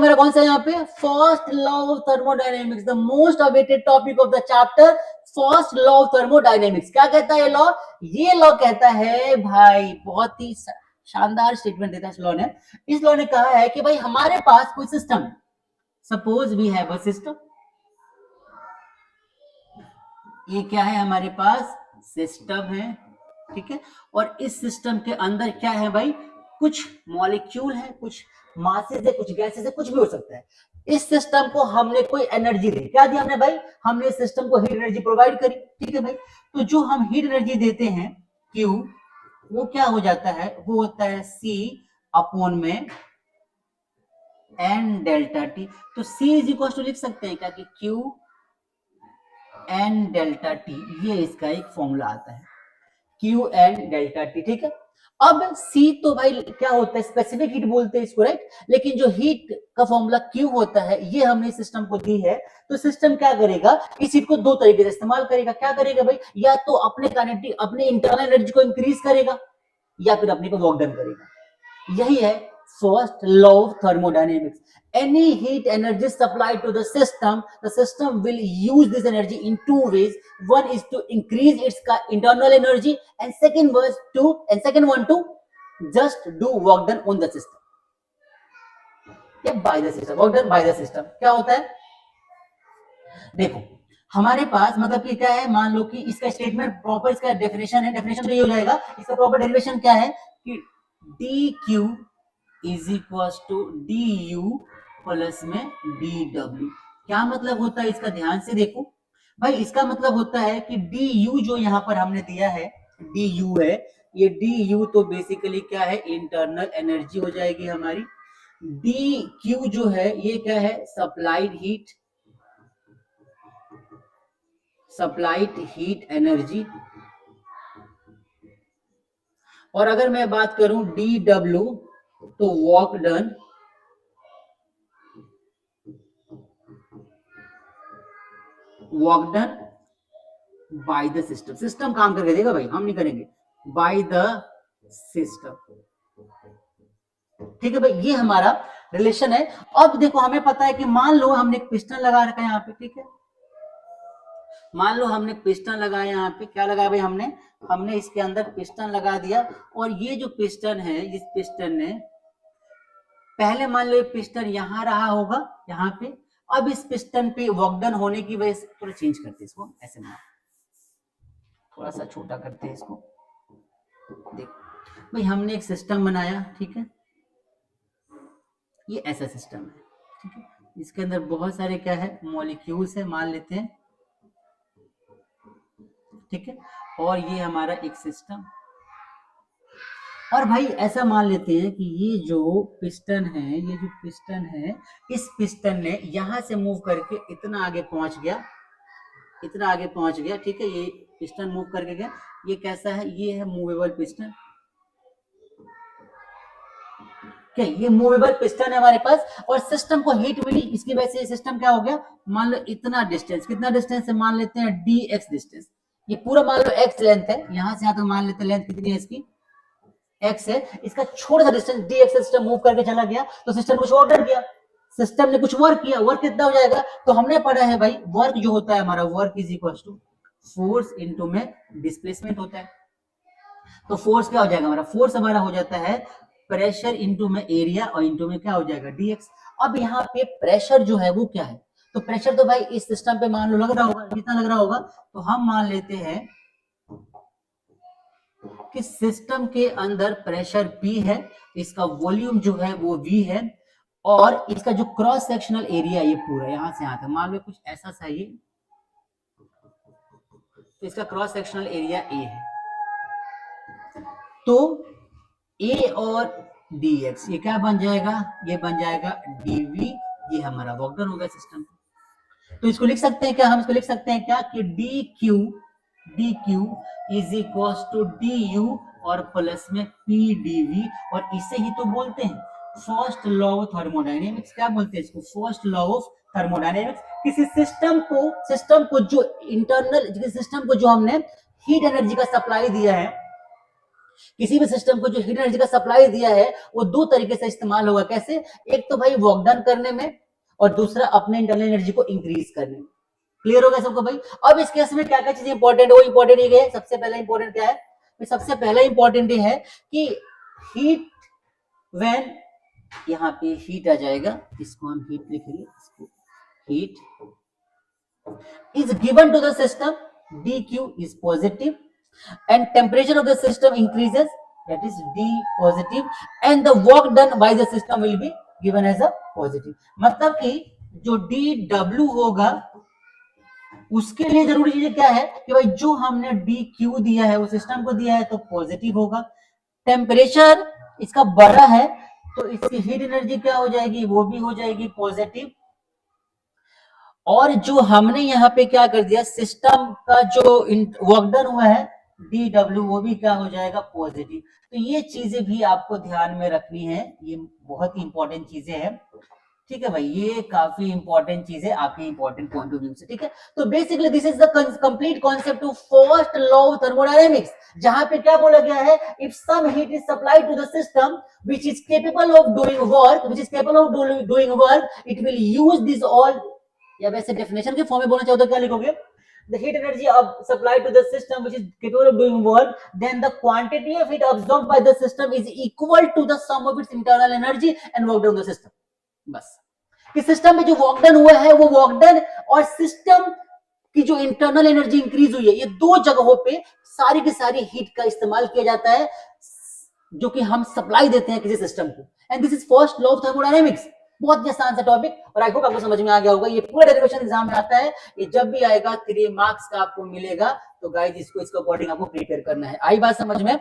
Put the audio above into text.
मेरा कौन सा यहाँ पे first law of thermodynamics, the most awaited topic of the chapter first law of thermodynamics. क्या कहता है ये लॉ? ये लॉ कहता है भाई, बहुत ही शानदार स्टेटमेंट देता है इस लॉ ने। इस लॉ ने कहा है कि भाई हमारे पास कोई system, suppose we have a system, ये क्या है हमारे पास सिस्टम है, ठीक है। और इस सिस्टम के अंदर क्या है भाई, कुछ मॉलिक्यूल है, कुछ मासेस है, कुछ गैसेस है, कुछ भी हो सकता है। इस सिस्टम को हमने कोई एनर्जी दी, क्या दिया हमने भाई, हमने इस सिस्टम को हीट एनर्जी प्रोवाइड करी, ठीक है भाई। तो जो हम हीट एनर्जी देते हैं Q, वो क्या हो जाता है, वो होता है C अपॉन में N डेल्टा T। तो C इज इक्वल टू लिख सकते हैं क्या कि Q N डेल्टा T, ये इसका एक फॉर्मूला आता है Q N डेल्टा T, ठीक है। अब C तो भाई क्या होता है, स्पेसिफिक हीट बोलते हैं इसको, राइट। लेकिन जो हीट का फॉर्मूला Q होता है, ये हमने सिस्टम को दी है। तो सिस्टम क्या करेगा, इस हीट को दो तरीके से इस्तेमाल करेगा। क्या करेगा भाई, या तो अपने काइनेटिक, अपने इंटरनल एनर्जी को इंक्रीज करेगा, या फिर अपने को वर्क डन करेगा। यही है first law of thermodynamics. Any heat energy supplied to the system will use this energy in two ways. One is to increase its internal energy, and second one to just do work done on the system. Yeah, by the system, work done by the system. क्या होता है, देखो हमारे पास मतलब कि क्या है, मान लो कि इसका स्टेटमेंट प्रॉपर, इसका डेफिनेशन है, डेफिनेशन तो ये हो जाएगा, इसका प्रॉपर डेरिवेशन क्या है कि dq is equal to du plus में dw। क्या मतलब होता है इसका, ध्यान से देखो भाई। इसका मतलब होता है कि du जो यहाँ पर हमने दिया है, du है, ये du तो बेसिकली क्या है, इंटरनल एनर्जी हो जाएगी हमारी। dq जो है ये क्या है, सप्लाइड हीट एनर्जी। और अगर मैं बात करूं dw, तो work done by the system. System काम करके देगा भाई, हम नहीं करेंगे, बाय द सिस्टम, ठीक है भाई। ये हमारा रिलेशन है। अब देखो हमें पता है कि मान लो हमने एक पिस्टन लगा रखा है यहाँ पे, ठीक है। मान लो हमने पिस्टन लगाया यहाँ पे, क्या लगाया भाई हमने इसके अंदर पिस्टन लगा दिया। और ये जो पिस्टन है, इस पिस्टन ने पहले मान लो ये पिस्टन यहाँ रहा होगा, यहाँ पे। अब इस पिस्टन पे वर्क डन होने की वजह से, थोड़ा चेंज करते हैं इसको, ऐसे ना, थोड़ा सा छोटा करते हैं इसको। देखो भाई हमने एक सिस्टम बनाया, ठीक है, ये ऐसा सिस्टम है, ठीक है। इसके अंदर बहुत सारे क्या है, मॉलिक्यूल्स है, मान लेते हैं, ठीक है। और ये हमारा एक सिस्टम, और भाई ऐसा मान लेते हैं कि ये जो पिस्टन है, इस पिस्टन ने यहां से मूव करके इतना आगे पहुंच गया, ठीक है। ये पिस्टन मूव करके गया, ये कैसा है, ये है मूवेबल पिस्टन, क्या ये मूवेबल पिस्टन है हमारे पास। और सिस्टम को हीट मिली, इसकी वजह से सिस्टम क्या हो गया, मान लो इतना डिस्टेंस, कितना डिस्टेंस है, मान लेते हैं dx डिस्टेंस। ये पूरा मान लो x लेंथ है, यहां से यहां तक मान लेते हैं लेंथ कितनी है इसकी, x है। इसका छोटा सा डिस्टेंस dx से सिस्टम मूव करके चला गया, तो सिस्टम कुछ ऑर्डर किया, सिस्टम ने कुछ वर्क किया। वर्क कितना हो जाएगा, तो हमने पढ़ा है भाई, वर्क जो होता है हमारा, work is equal to force into में डिस्प्लेसमेंट होता है। तो फोर्स क्या हो जाएगा हमारा, फोर्स हमारा हो जाता है प्रेशर इनटू में एरिया, और इनटू में क्या हो जाएगा dx। अब यहाँ पे प्रेशर जो है वो क्या है, तो प्रेशर तो भाई इस सिस्टम पे मान लो लग रहा होगा, कितना लग रहा होगा, तो हम मान लेते हैं कि सिस्टम के अंदर प्रेशर P है, इसका वॉल्यूम जो है वो V है, और इसका जो क्रॉस सेक्शनल एरिया ये पूरा यहां से यहां तक मान लो कुछ ऐसा सा, ये तो इसका क्रॉस सेक्शनल एरिया A है। तो A और dx ये क्या बन जाएगा, ये बन जाएगा dv, ये हमारा वर्क डन होगा सिस्टम। तो इसको लिख सकते हैं क्या, हम इसको लिख सकते हैं क्या कि dq is equal to du और प्लस में pdv। और इसे ही तो बोलते हैं फर्स्ट लॉ ऑफ थर्मोडायनेमिक्स। क्या बोलते हैं इसको, फर्स्ट लॉ ऑफ थर्मोडायनेमिक्स। किसी सिस्टम को जो हमने हीट एनर्जी का सप्लाई दिया है, किसी भी सिस्टम को जो हीट एनर्जी का सप्लाई दिया है वो दो तरीके से इस्तेमाल होगा। कैसे? एक तो भाई वर्क डन करने में, और दूसरा अपने इंटरनल एनर्जी को इंक्रीज करने में। क्लियर हो गया सबको भाई? अब इस केस में क्या क्या चीजें इंपॉर्टेंट है, वो इंपॉर्टेंट ये है। सबसे पहला इंपॉर्टेंट क्या है? सबसे पहला इंपॉर्टेंट ये है कि हीट व्हेन, यहाँ पे हीट आ जाएगा, इसको हम हीट लिखेंगे, इसको heat is given to the system, dq is positive and temperature of the system increases, that is d positive, and the work done by the system will be given as a positive। मतलब कि जो dw होगा उसके लिए जरूरी चीज क्या है कि भाई जो हमने dq दिया है वो सिस्टम को दिया है तो पॉजिटिव होगा। टेम्परेचर इसका बड़ा है तो इसकी हीट एनर्जी क्या हो जाएगी? वो भी हो जाएगी पॉजिटिव। और जो हमने यहाँ पे क्या कर दिया, सिस्टम का जो वर्क डन हुआ है dw, वो भी क्या हो जाएगा? पॉजिटिव। तो ये चीजें भी आपको ध्यान में रखनी है, ये बहुत ही इंपॉर्टेंट चीजें हैं। ठीक है भाई, ये काफी इंपॉर्टेंट चीज है आपके इंपॉर्टेंट पॉइंट ऑफ व्यू से। ठीक है, तो basically this is the complete concept of first law of thermodynamics, जहां पे क्या बोला गया है? If some heat is supplied to the system which is capable of doing work, it will use this all, या वैसे डेफिनेशन के form में बोलना चाहो तो क्या लिखोगे? The heat energy supplied to the system which is capable of doing work, then the quantity of heat absorbed by the system is equal to the sum of its internal energy and work done on the system। बस कि system में जो work done हुआ है वो work done और system की जो इंटरनल एनर्जी इंक्रीज हुई है, ये दो जगहों पे सारी की सारी हीट का इस्तेमाल किया जाता है जो कि हम सप्लाई देते हैं किसी सिस्टम को। And this is first law of thermodynamics. बहुत ही आसान सा टॉपिक, और आई होप आपको समझ में आ गया होगा। ये पूरा डेरिवेशन एग्जाम में आता है, ये जब भी आएगा 3 मार्क्स का आपको मिलेगा। तो गाइस इसको अकॉर्डिंग आपको प्रिपेयर करना है। आई बात समझ में?